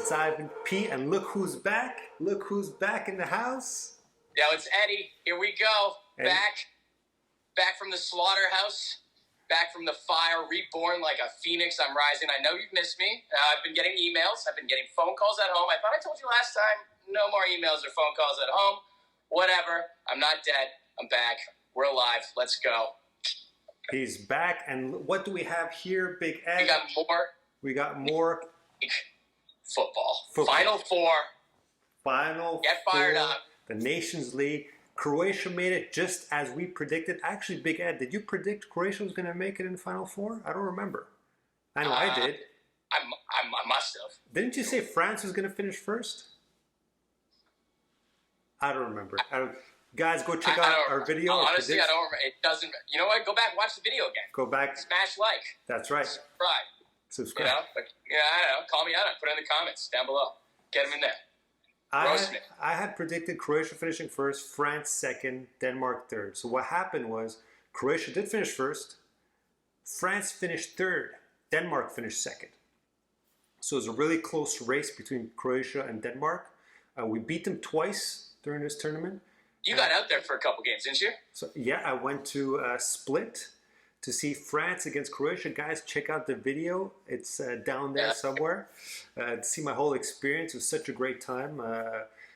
It's Ivan P, and look who's back. Look who's back in the house. Yo, it's Eddie. Here we go. Eddie. Back from the slaughterhouse. Back from the fire, reborn like a phoenix. I'm rising. I know you've missed me. I've been getting emails. I've been getting phone calls at home. I thought I told you last time, no more emails or phone calls at home. Whatever. I'm not dead. I'm back. We're alive. Let's go. He's back, and what do we have here, Big Ed? We got more football. Final Four. Get fired up. The Nations League. Croatia made it just as we predicted. Actually, Big Ed, did you predict Croatia was going to make it in the Final Four? I don't remember. I know I did. I must have. Didn't you say France was going to finish first? I don't remember. Guys, go check out our video. Honestly, I don't remember. It doesn't. You know what? Go back, watch the video again. Go back. Smash like. That's right. Subscribe. You know? But, I don't know. Call me out. Put it in the comments down below. Get them in there. I had predicted Croatia finishing first, France second, Denmark third. So what happened was Croatia did finish first, France finished third, Denmark finished second. So it was a really close race between Croatia and Denmark. We beat them twice during this tournament. You got out there for a couple games, didn't you? So yeah, I went to Split to see France against Croatia. Guys, check out the video. It's down there somewhere. To see my whole experience. It was such a great time.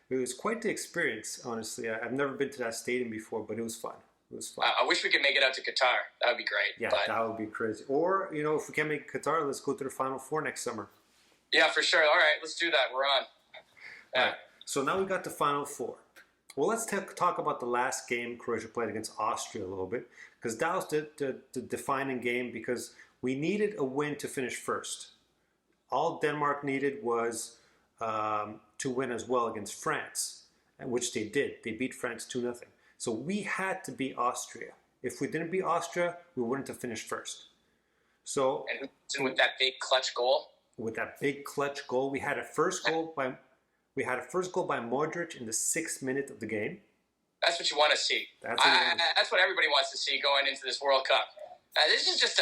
It was quite the experience, honestly. I've never been to that stadium before, but it was fun. It was fun. I wish we could make it out to Qatar. That would be great. Yeah, that would be crazy. Or, if we can't make Qatar, let's go to the Final Four next summer. Yeah, for sure. All right, let's do that. We're on. All right. So now we got the Final Four. Well, let's talk about the last game Croatia played against Austria a little bit, because that was the defining game, because we needed a win to finish first. All Denmark needed was to win as well against France, which they did. They beat France 2-0. So we had to beat Austria. If we didn't beat Austria, we wouldn't have finished first. So, and with that big clutch goal? With that big clutch goal, we had a first goal by Modric in the 6th minute of the game. That's what you want to see. That's what everybody wants to see going into this World Cup. This is just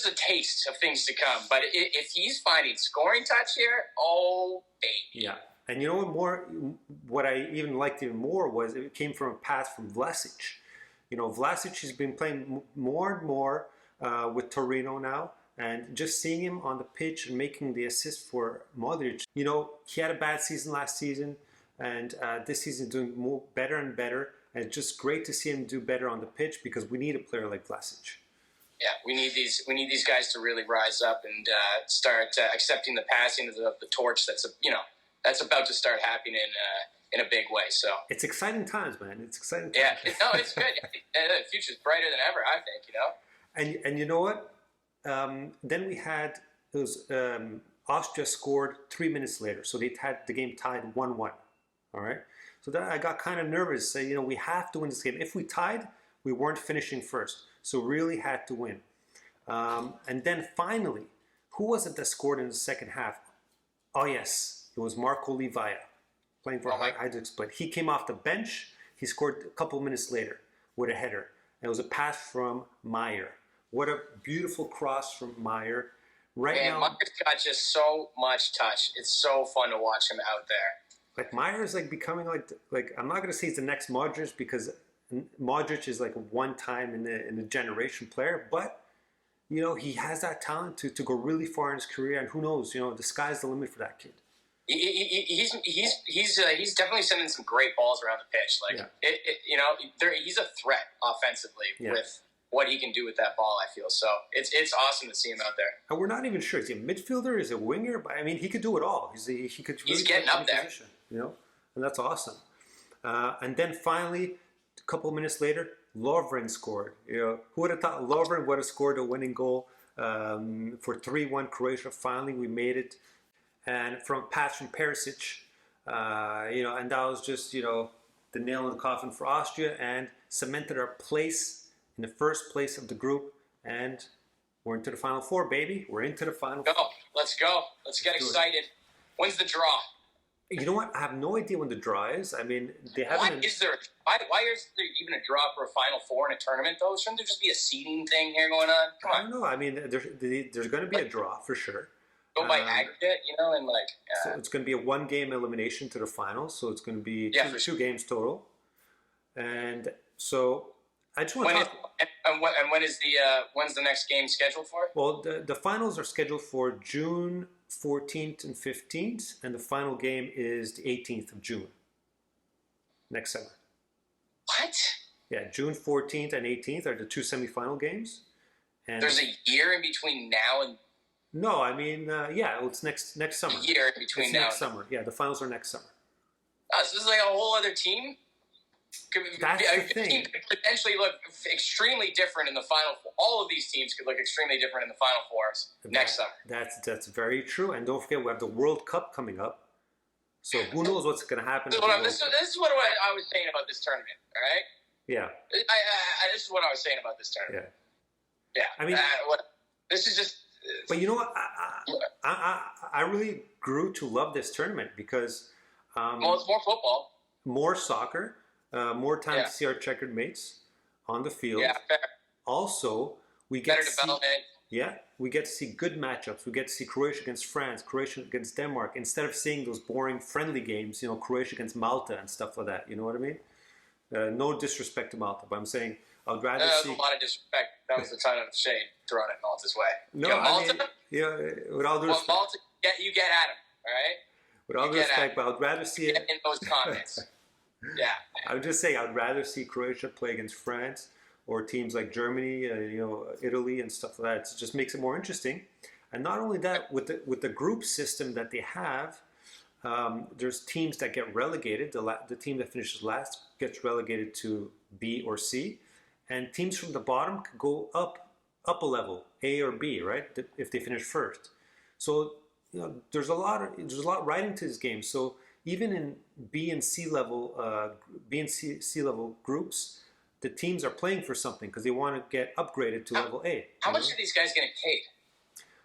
a taste of things to come. But if he's finding scoring touch here, oh baby. Yeah, and you know what I even liked even more was it came from a pass from Vlasic. Vlasic has been playing more and more with Torino now. And just seeing him on the pitch and making the assist for Modric, he had a bad season last season, and this season doing better and better. And it's just great to see him do better on the pitch, because we need a player like Vlasic. Yeah, we need these guys to really rise up and start accepting the passing of the torch that's about to start happening in a big way. So it's exciting times, man. It's exciting times. Yeah, it's good. The future's brighter than ever, I think. And you know what? Then we had Austria scored 3 minutes later, so they had the game tied 1-1. All right, so that I got kind of nervous. We have to win this game. If we tied, we weren't finishing first, so really had to win. And then finally, who was it that scored in the second half? Oh yes, it was Marco Livaja playing for Hajduk Split. He came off the bench. He scored a couple of minutes later with a header. And it was a pass from Meyer. What a beautiful cross from Meyer. Now, Meyer's got just so much touch. It's so fun to watch him out there. Like Meyer is becoming like I'm not going to say he's the next Modric, because Modric is like a one-time in the generation player, but he has that talent to go really far in his career, and who knows, the sky's the limit for that kid. He's definitely sending some great balls around the pitch. He's a threat offensively with what he can do with that ball, I feel. So it's awesome to see him out there. And we're not even sure. Is he a midfielder? Is he a winger? But I mean, he could do it all. He's getting up there. Position, and that's awesome. And then finally, a couple of minutes later, Lovren scored. Who would have thought Lovren would have scored a winning goal for 3-1 Croatia? Finally, we made it. And from a pass from Perisic, and that was just, the nail in the coffin for Austria, and cemented our place in the first place of the group, and we're into the Final Four, baby. We're into the Final Four. Let's go. Let's get excited. When's the draw? You know what? I have no idea when the draw is. I mean, they haven't... Why is there even a draw for a Final Four in a tournament, though? Shouldn't there just be a seeding thing here going on? Come on. I don't know. I mean, there's going to be a draw for sure. Go by aggregate, and So it's going to be a 1-game elimination to the finals. So it's going to be two games total. And so I just want to talk. When's the next game scheduled for? Well, the finals are scheduled for June 14th and 15th, and the final game is the 18th of June next summer. What? Yeah, June 14th and 18th are the two semifinal games. And there's a year in between now and. No, I mean, it's next summer. A year in between now. Next summer. Yeah, the finals are next summer. Oh, so this is like a whole other team. That's the thing. Team could potentially look extremely different in the final four. All of these teams could look extremely different in the final fours next summer. That's very true. And don't forget, we have the World Cup coming up. So who knows what's going to happen? This is what I was saying about this tournament. All right. Yeah. This is what I was saying about this tournament. Yeah. Yeah. I mean, this is just. But you know what? I really grew to love this tournament because. Well, it's more football. More soccer. More time to see our checkered mates on the field. Yeah, fair. Also, we get better development. We get to see good matchups. We get to see Croatia against France, Croatia against Denmark, instead of seeing those boring friendly games, Croatia against Malta and stuff like that. You know what I mean? No disrespect to Malta, but I'm saying I'd rather see. That was a lot of disrespect. That was a ton of shade thrown at Malta's way. No, Malta. With all due respect. Malta, you get at him, all right? With all due respect, but I'd rather see it in those comments. Yeah. I would just say I'd rather see Croatia play against France or teams like Germany, Italy and stuff like that. It just makes it more interesting. And not only that, with the group system that they have, there's teams that get relegated. The team that finishes last gets relegated to B or C, and teams from the bottom could go up a level, A or B, right? If they finish first. So there's a lot right into this game. So even in B and C level groups, the teams are playing for something because they want to get upgraded to level A. How much are these guys getting paid?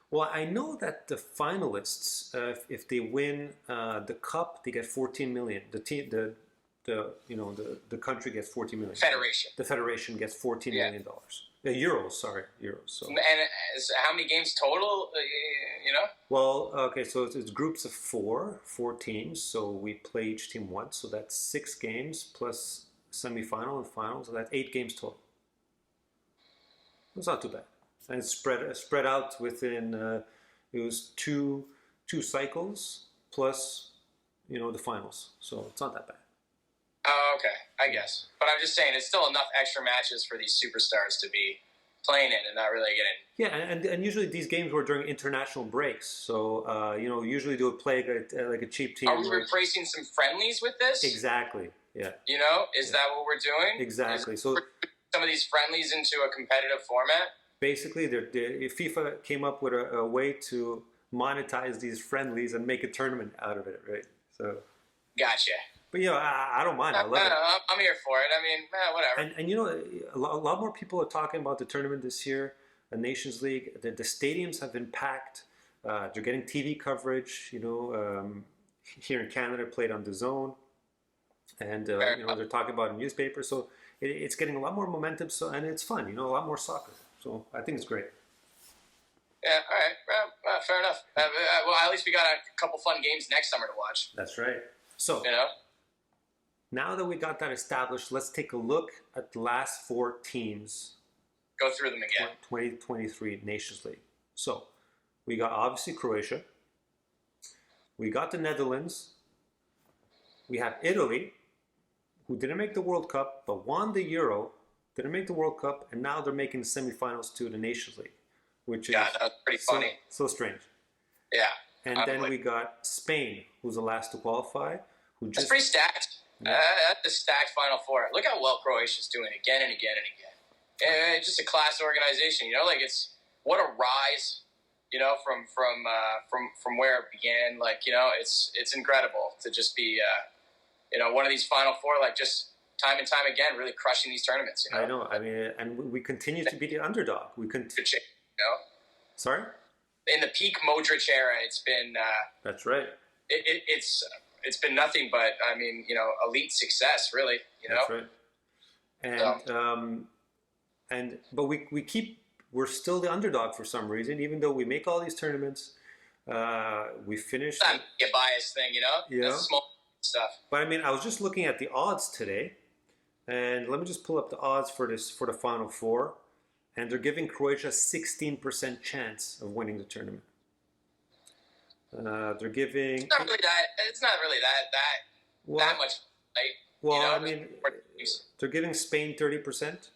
Well, I know that the finalists, if they win the cup, they get 14 million. The country gets 14 million. Federation. The federation gets 14 million dollars. Euros. So. And how many games total? Well, okay, so it's groups of four teams. So we play each team once. So that's 6 games plus semifinal and final. So that's 8 games total. It's not too bad. And it's spread out within. It was two cycles plus, the finals. So it's not that bad. Oh, okay, I guess. But I'm just saying, it's still enough extra matches for these superstars to be playing in and not really getting. Yeah, and usually these games were during international breaks. So, usually they would play like a cheap team. Are we replacing some friendlies with this? Exactly, yeah. Is that what we're doing? Exactly. So some of these friendlies into a competitive format? Basically, FIFA came up with a way to monetize these friendlies and make a tournament out of it, right? So. Gotcha. But I don't mind. I love it. I'm here for it. I mean, whatever. And a lot more people are talking about the tournament this year, the Nations League. The stadiums have been packed. They're getting TV coverage. Here in Canada, played on DAZN, and they're talking about it in newspapers. So it's getting a lot more momentum. So and it's fun. A lot more soccer. So I think it's great. Yeah. All right. Well, fair enough. Well, at least we got a couple fun games next summer to watch. That's right. So. Now that we got that established, let's take a look at the last 4 teams. Go through them again. 2023 Nations League. So, we got obviously Croatia. We got the Netherlands. We have Italy, who didn't make the World Cup, but won the Euro, didn't make the World Cup, and now they're making the semifinals to the Nations League, which is that's pretty funny. So strange. Yeah. And then we got Spain, who's the last to qualify. That's pretty stacked. That's the stacked Final Four. Look how well Croatia's doing again and again and again. And just a class organization, it's what a rise, from where it began. It's incredible to just be, one of these Final Four, just time and time again, really crushing these tournaments. I know. I mean, and we continue to be the underdog. Sorry. In the peak Modric era, it's been. That's right. It's been nothing but, elite success, really. That's right. And but we're still the underdog for some reason, even though we make all these tournaments. We finished. It's not a biased thing, you know? Yeah. That's small stuff. But I mean, I was just looking at the odds today, and let me just pull up the odds for the Final Four, and they're giving Croatia 16% chance of winning the tournament. They're giving. It's not really that. It's not really that much. Like, well, you know, I mean, they're giving Spain 30%.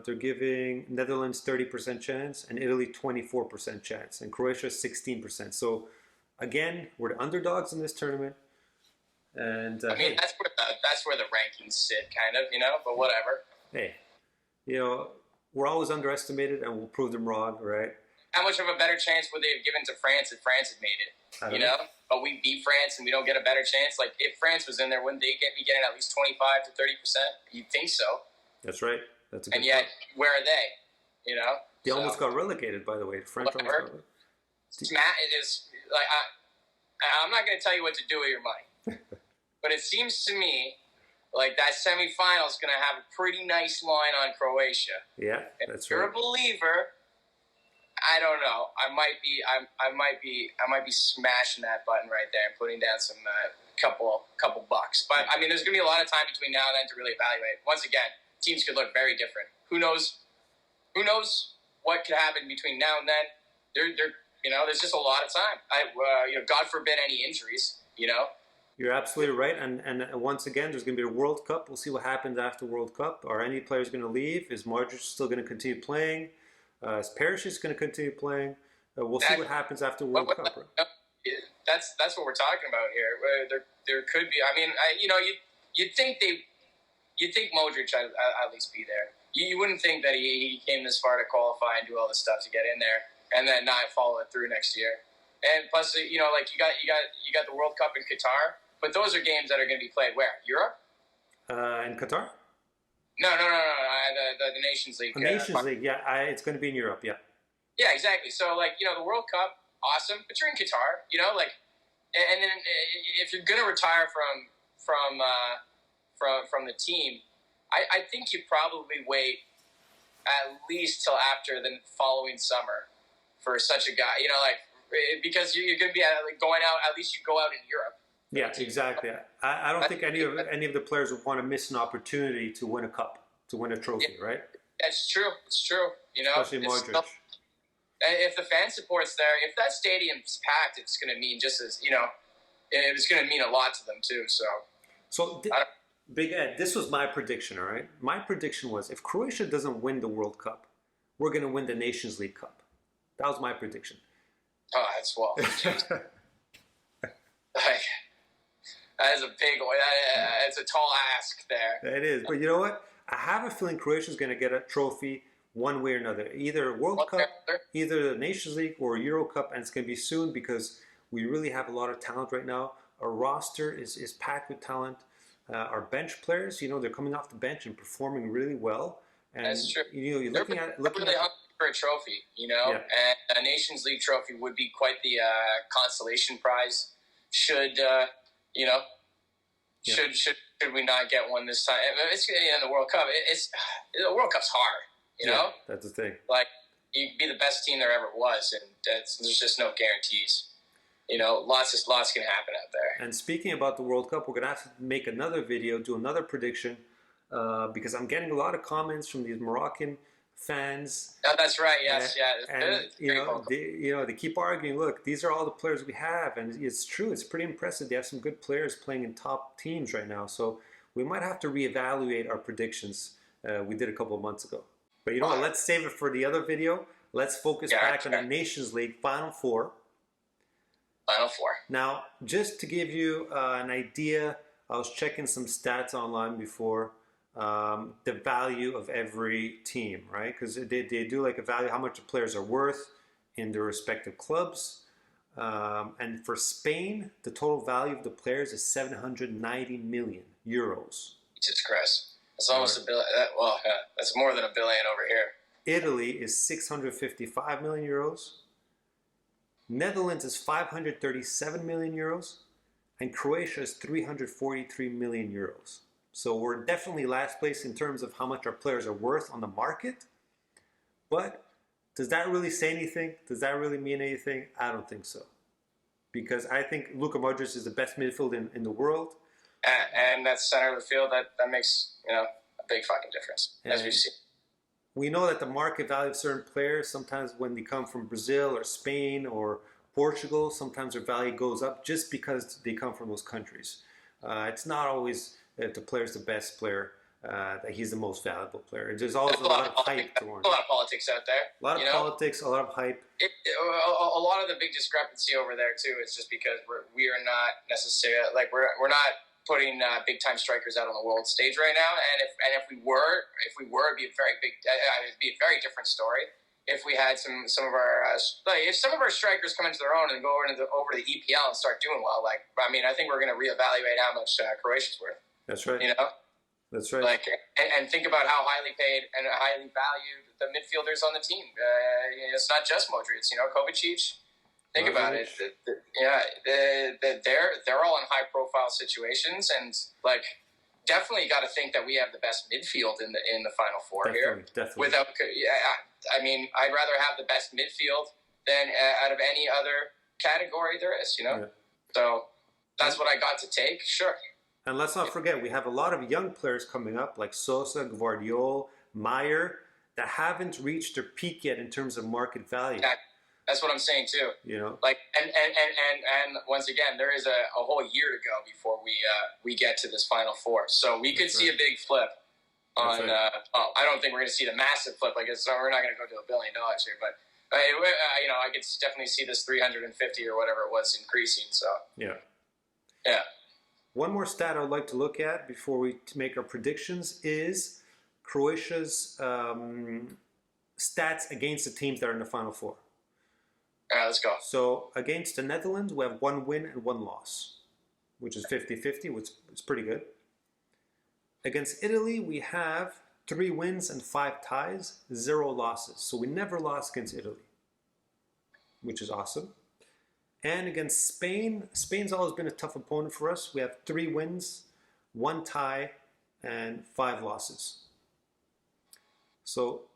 They're giving Netherlands 30% chance, and Italy 24% chance, and Croatia 16%. So, again, we're the underdogs in this tournament. And I mean, that's where the rankings sit, kind of, you know. But whatever. Hey, you know, we're always underestimated, and we'll prove them wrong, right? How much of a better chance would they have given to France if France had made it? You know? But we beat France, and we don't get a better chance. Like, if France was in there, wouldn't they be getting at least 25 to 30%? You'd think so. That's right. That's a good and yet, point. Where are they? You know? They almost got relegated, by the way. French almost got relegated. It is like I'm not going to tell you what to do with your money, but it seems to me like that semifinal is going to have a pretty nice line on Croatia. Yeah, that's if you're a believer, I don't know. I might be smashing that button right there and putting down some couple bucks. But I mean, there's going to be a lot of time between now and then to really evaluate. Once again, teams could look very different. Who knows what could happen between now and then? There's just a lot of time. God forbid any injuries. You know. You're absolutely right. And once again, there's going to be a World Cup. We'll see what happens after World Cup. Are any players going to leave? Is Modric still going to continue playing? Is Perisic going to continue playing? We'll see what happens after World Cup. Right? That's what we're talking about here. There could be. I mean, you'd think Modric at least be there. You wouldn't think that he came this far to qualify and do all this stuff to get in there and then not follow it through next year. And plus, like you got the World Cup in Qatar, but those are games that are going to be played where? Europe? In Qatar? No. The Nations League. Nations League, yeah. It's going to be in Europe, yeah. Yeah, exactly. So, the World Cup, awesome, but you're in Qatar, and then if you're going to retire from the team, I think you probably wait at least till after the following summer for such a guy, because you're going to be going out. At least you go out in Europe. Yeah, exactly. I don't think any of the players would want to miss an opportunity to win a cup, to win a trophy, right? That's true. It's true. Especially Modric. If the fan support's there, if that stadium's packed, it's going to mean just as it's going to mean a lot to them too. So Big Ed, this was my prediction. All right, my prediction was if Croatia doesn't win the World Cup, we're going to win the Nations League Cup. That was my prediction. Oh, that's well. That is a big one. It's a tall ask there. It is, but you know what? I have a feeling Croatia is going to get a trophy one way or another, either World Cup, either the Nations League or Euro Cup, and it's going to be soon because we really have a lot of talent right now. Our roster is packed with talent. Our bench players, they're coming off the bench and performing really well. And, that's true. You're looking at really hungry for a trophy, Yeah. And a Nations League trophy would be quite the consolation prize. Should we not get one this time? It's in the World Cup. The World Cup's hard. You know, that's the thing. Like you can be the best team there ever was, and there's just no guarantees. Lots can happen out there. And speaking about the World Cup, we're gonna have to make another video, do another prediction, because I'm getting a lot of comments from these Moroccan fans. Oh, that's right. Yes, And they keep arguing. Look, these are all the players we have, and it's true. It's pretty impressive. They have some good players playing in top teams right now. So we might have to reevaluate our predictions we did a couple of months ago. But you know what? Let's save it for the other video. Let's focus back on the Nations League Final Four. Now, just to give you an idea, I was checking some stats online before. The value of every team, right? Because they do like a value, how much the players are worth in their respective clubs. And for Spain, the total value of the players is 790 million euros. Jesus Christ. That's almost a billion. That's more than a billion over here. Italy is 655 million euros. Netherlands is 537 million euros. And Croatia is 343 million euros. So we're definitely last place in terms of how much our players are worth on the market. But Does that really say anything? Does that really mean anything? I don't think so. Because I think Luka Modric is the best midfield in the world. And that's center of the field. That makes a big fucking difference, as we've seen. We know that the market value of certain players, sometimes when they come from Brazil or Spain or Portugal, sometimes their value goes up just because they come from those countries. It's not always if the player's the best player, that he's the most valuable player. There's always a lot of hype. A lot of politics out there. A lot of politics, a lot of hype. A lot of the big discrepancy over there too is just because we are not necessarily we're not putting big time strikers out on the world stage right now. And if we were, it'd be a very big, it'd be a very different story. If we had some of our if some of our strikers come into their own and go over to the EPL and start doing well, I think we're going to reevaluate how much Croatia's worth. That's right. That's right. And think about how highly paid and highly valued the midfielders on the team. It's not just Modric. Kovacic. Think about it. They're all in high profile situations, and definitely got to think that we have the best midfield in the Final Four here. Definitely. I'd rather have the best midfield than out of any other category there is. Yeah. So that's what I got to take. Sure. And let's not forget, we have a lot of young players coming up, like Sosa, Gvardiol, Meyer, that haven't reached their peak yet in terms of market value. That's what I'm saying too. And once again, there is a whole year to go before we get to this Final Four. So we could see a big flip on. I don't think we're going to see the massive flip. So we're not going to go to $1 billion here, but I could definitely see this 350 or whatever it was increasing. So yeah. Yeah. One more stat I would like to look at before we make our predictions is Croatia's stats against the teams that are in the Final Four. All right, let's go. So against the Netherlands, we have 1 win and 1 loss, which is 50-50, which is pretty good. Against Italy, we have 3 wins and 5 ties, 0 losses. So we never lost against Italy, which is awesome. And against Spain, Spain's always been a tough opponent for us. We have 3 wins, 1 tie, and 5 losses. So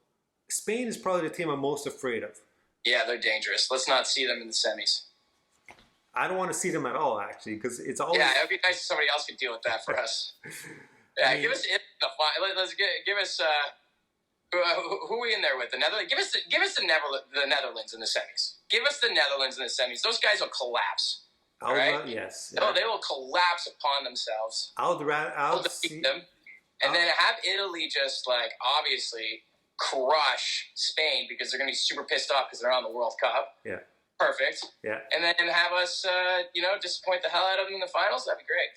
Spain is probably the team I'm most afraid of. Yeah, they're dangerous. Let's not see them in the semis. I don't want to see them at all, actually, because it's always... Yeah, it would be nice if somebody else could deal with that for us. Yeah, give us the let's give us who are we in there with? The Netherlands. Give us the Netherlands in the semis. Give us the Netherlands in the semis. Those guys will collapse. Right? Yes. No, they will collapse upon themselves. I'll defeat them, and then have Italy just obviously crush Spain because they're going to be super pissed off because they're on the World Cup. Yeah. Perfect. Yeah. And then have us, disappoint the hell out of them in the finals. That'd be great.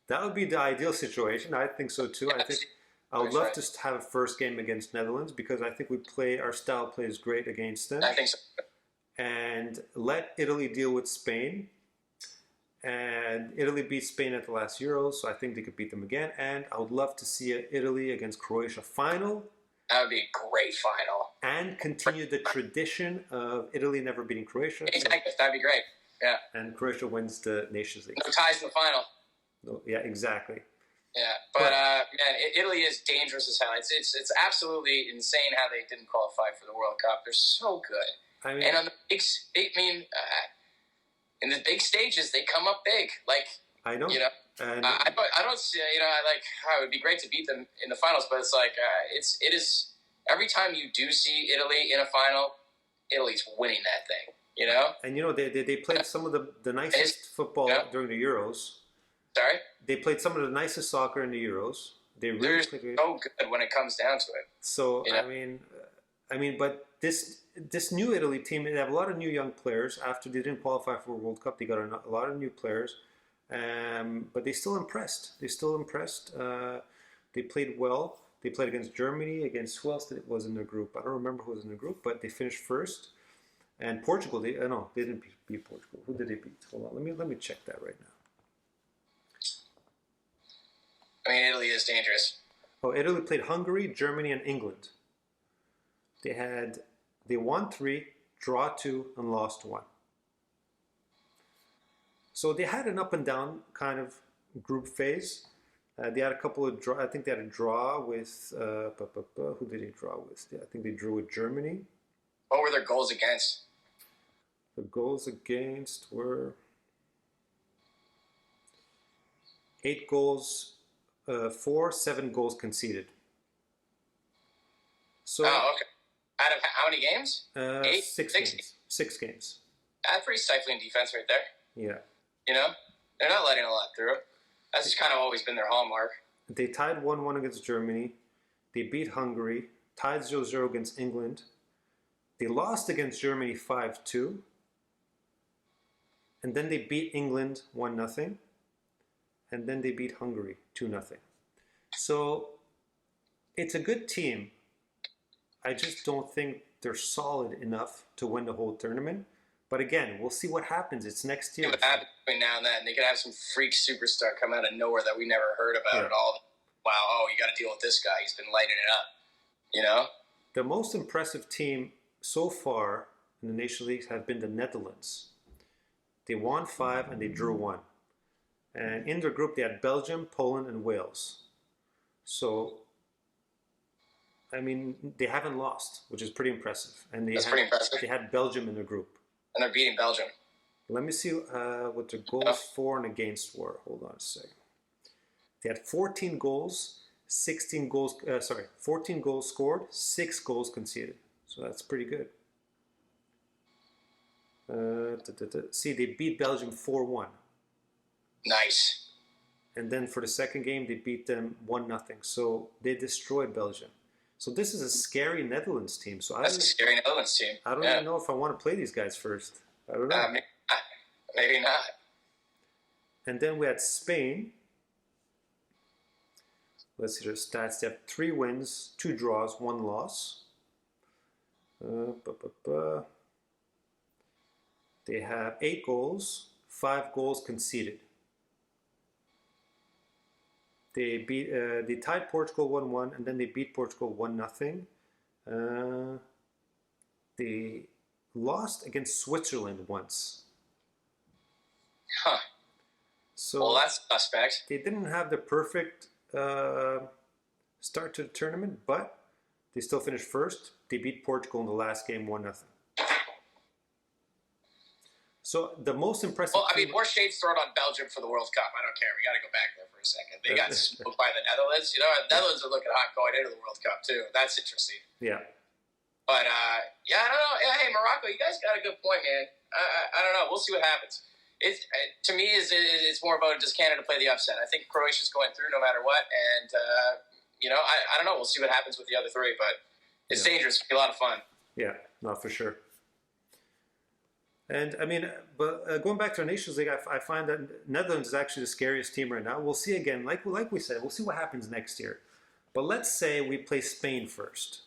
That would be the ideal situation. I think so too. Yeah, I would love to have a first game against Netherlands because I think our style play is great against them. I think so. And let Italy deal with Spain. And Italy beat Spain at the last Euros, so I think they could beat them again. And I would love to see an Italy against Croatia final. That would be a great final. And continue the tradition of Italy never beating Croatia. Exactly. That'd be great. Yeah. And Croatia wins the Nations League. No ties in the final. No, yeah, exactly. Yeah, but Italy is dangerous as hell. It's absolutely insane how they didn't qualify for the World Cup. They're so good. And on the in the big stages, they come up big. I know. And I don't see. It would be great to beat them in the finals, but it's it is every time you do see Italy in a final, Italy's winning that thing. And they played some of the nicest football during the Euros. Sorry? They played some of the nicest soccer in the Euros. They're so good when it comes down to it. So but this new Italy team, they have a lot of new young players. After they didn't qualify for a World Cup, they got a lot of new players. But they still impressed. They played well. They played against Germany, against who else was in their group? I don't remember who was in the group, but they finished first. And Portugal, they didn't beat Portugal. Who did they beat? Hold on, let me check that right now. Italy is dangerous. Oh, Italy played Hungary, Germany, and England. They won 3, draw 2, and lost 1. So they had an up and down kind of group phase. They had a couple of draw. I think they had a draw with who did they draw with? I think they drew with Germany. What were their goals against? The goals against were 8 goals for, 7 goals conceded. So, oh, okay. Out of how many games? 8? 6 games. 6 games. That's pretty stifling defense right there. Yeah. You know? They're not letting a lot through. That's just kind of always been their hallmark. They tied 1-1 against Germany. They beat Hungary. Tied 0-0 against England. They lost against Germany 5-2. And then they beat England 1-0. And then they beat Hungary 2-0. So it's a good team. I just don't think they're solid enough to win the whole tournament. But again, we'll see what happens. It's next year. What happens between now and then? They could have some freak superstar come out of nowhere that we never heard about at all. Wow, you got to deal with this guy. He's been lighting it up. You know? The most impressive team so far in the Nations League have been the Netherlands. They won 5 and they drew 1. And in their group, they had Belgium, Poland, and Wales. So, I mean, they haven't lost, which is pretty impressive. And That's pretty impressive. They had Belgium in their group. And they're beating Belgium. Let me see what their goals for and against were. Hold on a second. They had 14 goals, 14 goals scored, 6 goals conceded. So that's pretty good. See, they beat Belgium 4-1. Nice. And then for the second game, they beat them 1-0. So they destroyed Belgium. So this is a scary Netherlands team. So That's a scary Netherlands team. I don't even know if I want to play these guys first. I don't know. Maybe not. And then we had Spain. Let's see their stats. They have 3 wins, 2 draws, 1 loss. They have 8 goals, 5 goals conceded. They tied Portugal 1-1, and then they beat Portugal 1-0. They lost against Switzerland once. Huh. So well, that's suspect. They didn't have the perfect start to the tournament, but they still finished first. They beat Portugal in the last game 1-0. So the most impressive. Well, I mean, more shades thrown on Belgium for the World Cup. I don't care. We got to go back there for a second. They got smoked by the Netherlands. You know, the Netherlands are looking hot going into the World Cup too. That's interesting. Yeah. But yeah, I don't know. Yeah, hey, Morocco, you guys got a good point, man. I don't know. We'll see what happens. To me, it's more about does Canada play the upset. I think Croatia's going through no matter what, and you know, I don't know. We'll see what happens with the other 3, but it's dangerous. It'll be a lot of fun. Yeah, no, for sure. And I mean, but going back to our Nations League, I find that Netherlands is actually the scariest team right now. We'll see again, like we said, we'll see what happens next year. But let's say we play Spain first.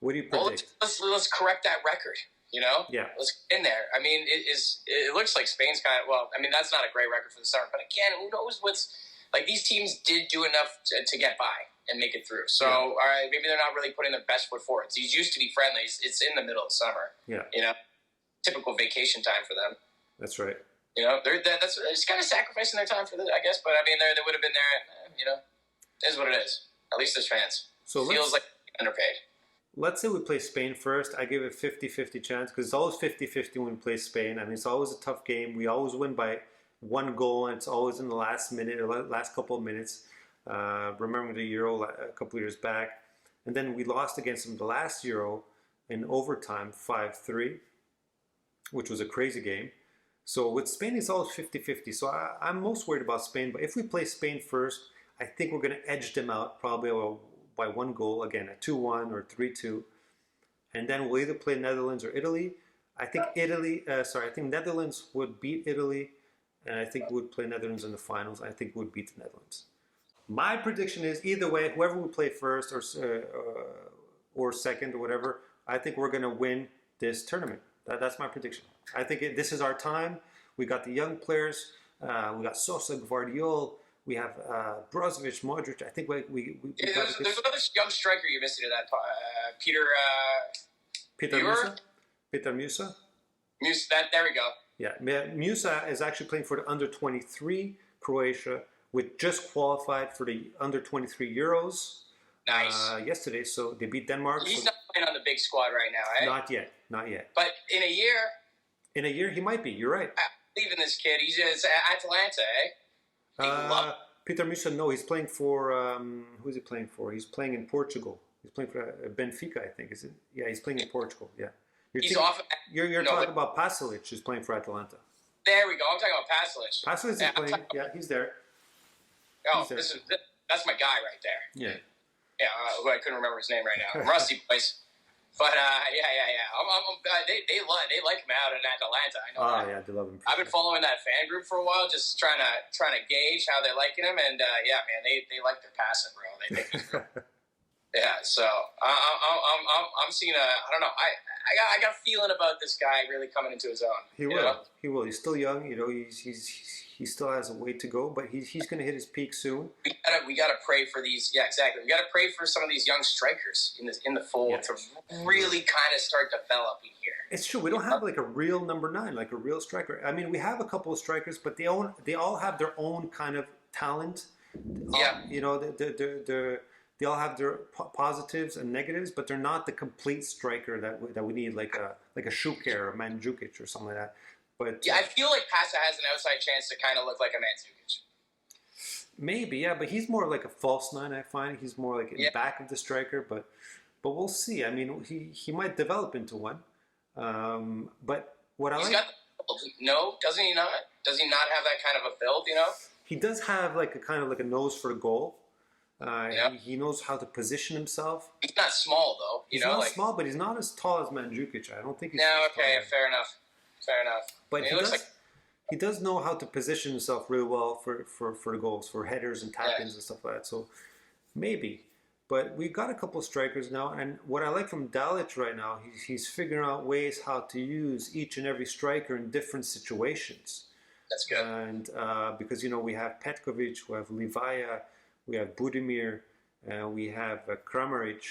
What do you predict? Well, let's correct that record. You know, let's get in there. I mean, it looks like Spain's kind of I mean, that's not a great record for the summer, but again, who knows what's like? These teams did do enough to get by and make it through. So, all right, maybe they're not really putting their best foot forward. These used to be friendlies. It's in the middle of summer. Yeah, you know, typical vacation time for them. That's right. You know, they're just kind of sacrificing their time for this, I guess. But I mean, they would have been there. You know, it is what it is. At least there's fans. So it feels like underpaid. Let's say we play Spain first. I give it 50-50 chance because it's always 50-50 when we play Spain. I mean, it's always a tough game. We always win by 1 goal, and it's always in the last minute or last couple of minutes. Remember the Euro a couple of years back. And then we lost against them the last Euro in overtime, 5-3, which was a crazy game. So with Spain, it's always 50-50. So I'm most worried about Spain. But if we play Spain first, I think we're going to edge them out probably by 1 goal, again, a 2-1 or 3-2. And then we'll either play Netherlands or Italy. I think Netherlands would beat Italy, and I think we would play Netherlands in the finals. I think we would beat the Netherlands. My prediction is either way, whoever we play first or second or whatever, I think we're going to win this tournament. That's my prediction. I think this is our time. We got the young players. We got Sosa, Gvardiol. We have Brozovic, Modric. I think we there's another young striker you missed into that. Peter Musa. There we go. Yeah, Musa is actually playing for the under-23 Croatia, which just qualified for the under-23 Euros. Nice. Yesterday. So they beat Denmark. He's not playing on the big squad right now, eh? Not yet. But in a year... In a year, he might be. You're right. I believe in this kid. He's just Atalanta, eh? Peter Musa, no, he's playing for... who is he playing for? He's playing in Portugal. He's playing for Benfica, I think. Is it? Yeah, he's playing in Portugal, yeah. He's off... You're talking about Pasalic, who's playing for Atalanta. There we go. I'm talking about Pasalic. Pasalic is playing. Yeah, he's there. Oh, that's my guy right there. Yeah. Yeah, who I couldn't remember his name right now. Rusty boys. But yeah. They like him out in Atalanta. I know that. Yeah, they love him. I've been following that fan group for a while, just trying to gauge how they're liking him, and yeah, man, they like their passing, bro. They think he's real. Yeah, so I'm seeing I don't know. I got a feeling about this guy really coming into his own. He will. He will. He's still young. You know, he still has a way to go, but he's going to hit his peak soon. We gotta pray for these. Yeah, exactly. We gotta pray for some of these young strikers in the fold to really kind of start developing here. It's true. We don't have like a real number 9, like a real striker. I mean, we have a couple of strikers, but they all have their own kind of talent. Yeah. You know, they all have their positives and negatives, but they're not the complete striker that we need, like a Šuker or a Mandzukic or something like that. But yeah, I feel like Pasa has an outside chance to kind of look like a Mandzukic. Maybe, yeah, but he's more like a false 9. I find he's more like in the back of the striker, but we'll see. I mean, he might develop into one. But what He's got no, doesn't he not? Does he not have that kind of a build? You know, he does have like a kind of like a nose for the goal. He knows how to position himself. He's not small though. He's not small, but he's not as tall as Mandzukic. I don't think he's. No, okay, fair enough. But he does know how to position himself really well for the goals, for headers and tap-ins and stuff like that. So maybe. But we've got a couple of strikers now, and what I like from Dalic right now, he's figuring out ways how to use each and every striker in different situations. That's good. And because, you know, we have Petkovic, we have Livaja, we have Budimir, we have Kramaric,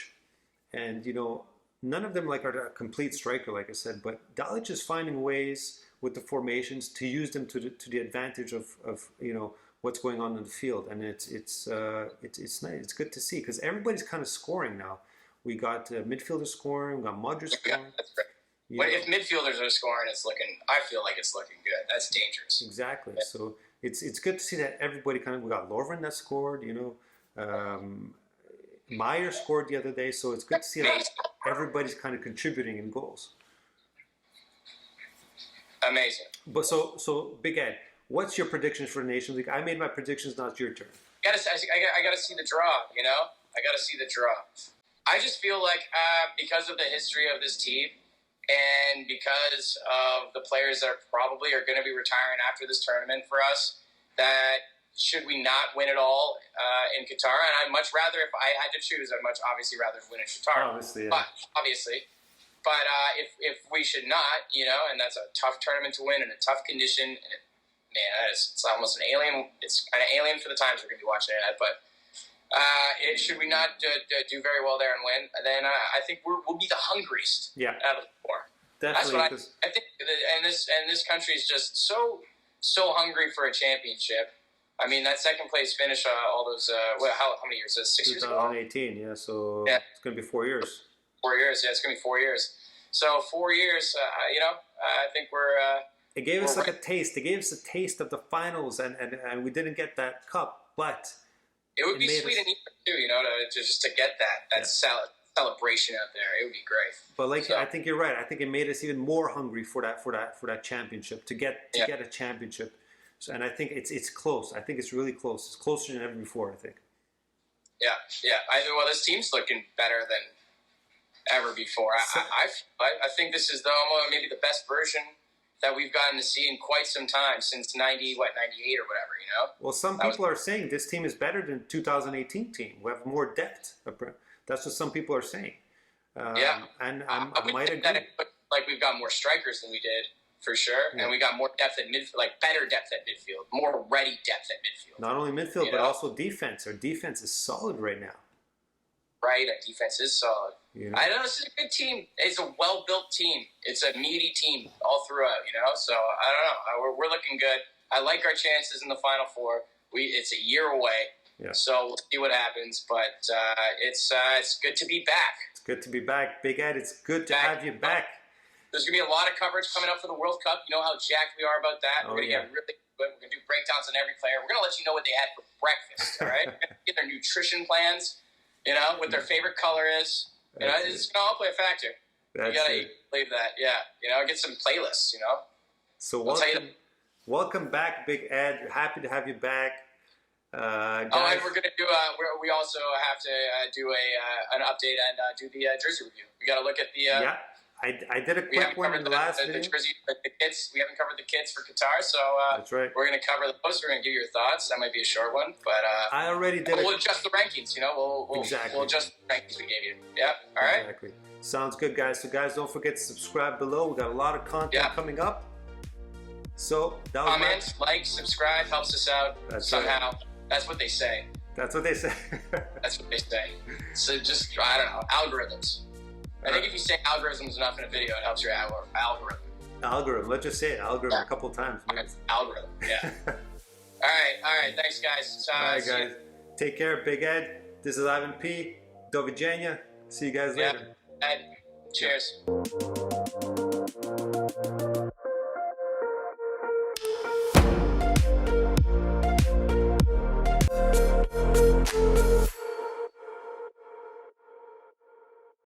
and, you know, none of them are a complete striker, like I said, but Dalic is finding ways with the formations to use them to the advantage of you know, what's going on in the field, and it's nice. It's good to see because everybody's kind of scoring now. We got midfielders scoring, we got Modric scoring. That's right. But if midfielders are scoring, I feel like it's looking good. That's dangerous. Exactly. Yeah. So it's good to see that everybody we got Lovren that scored, you know. Meyer scored the other day, so it's good to see that everybody's kind of contributing in goals. Amazing. But so Big Ed, what's your predictions for the Nations League? I made my predictions. Now it's your turn. I gotta see the draw. You know, I gotta see the draw. I just feel like because of the history of this team and because of the players that probably are going to be retiring after this tournament for us, that should we not win it all in Qatar? And I'd much rather, if I had to choose, I'd much obviously rather win in Qatar. Obviously, yeah. But if we should not, you know, and that's a tough tournament to win in a tough condition, it's almost an alien. It's kind of alien for the times we're going to be watching it at. But should we not do very well there and win, then I think we'll be the hungriest out of the four. Definitely. That's what I think. And this country is just so hungry for a championship. I mean, that second place finish, all those, how many years? 6 years ago? 2018, yeah. So it's going to be 4 years. 4 years, yeah. It's going to be 4 years. So 4 years, you know, I think we're... it gave us a taste. It gave us a taste of the finals, and we didn't get that cup, but... It would be sweet and too, you know, to get that celebration out there. It would be great. But I think you're right. I think it made us even more hungry for that championship, to get a championship. So, and I think it's close. I think it's really close. It's closer than ever before, I think. Yeah. Well, this team's looking better than ever before. I think this is maybe the best version that we've gotten to see in quite some time, since 98 or whatever, you know? Well, some people are saying this team is better than 2018 team. We have more depth. That's what some people are saying. And I might agree. Like, we've got more strikers than we did, for sure. Yeah. And we got more depth at midfield, like better depth at midfield, more ready depth at midfield. Not only midfield, but also defense. Our defense is solid right now. Right, our defense is solid. You know? I know this is a good team. It's a well-built team. It's a meaty team all throughout, you know? So, I don't know. We're looking good. I like our chances in the Final Four. It's a year away. Yeah. So we'll see what happens. But it's good to be back. It's good to be back, Big Ed. It's good to have you back. There's going to be a lot of coverage coming up for the World Cup. You know how jacked we are about that. We're going to get really good. We're going to do breakdowns on every player. We're going to let you know what they had for breakfast, all right? We're going to get their nutrition plans, you know, what their favorite color is. You know, it's going to all play a factor. You got to believe that, yeah. You know, get some playlists, you know. So welcome back, Big Ed. Happy to have you back. And we're going to do, we also have to do an update and do the jersey review. We got to look at the... yeah. I did a quick one in the last video. The kits. We haven't covered the kits for Qatar, so that's right. We're going to cover those. We're going to give you your thoughts. That might be a short one, but I already did. We'll adjust the rankings. You know, we'll adjust the rankings we gave you. Yeah. All right. Exactly. Sounds good, guys. So, guys, don't forget to subscribe below. We got a lot of content coming up. So that was comment, like, subscribe helps us out somehow. Right. That's what they say. That's what they say. That's what they say. So just I don't know algorithms. I think if you say algorithms enough in a video, it helps your algorithm. Algorithm. Let's just say it. Algorithm a couple times. Okay. Algorithm. Yeah. All right. Thanks, guys. All right, guys. Take care, Big Ed. This is Ivan P. Do widzenia. See you guys later. Ed. Cheers.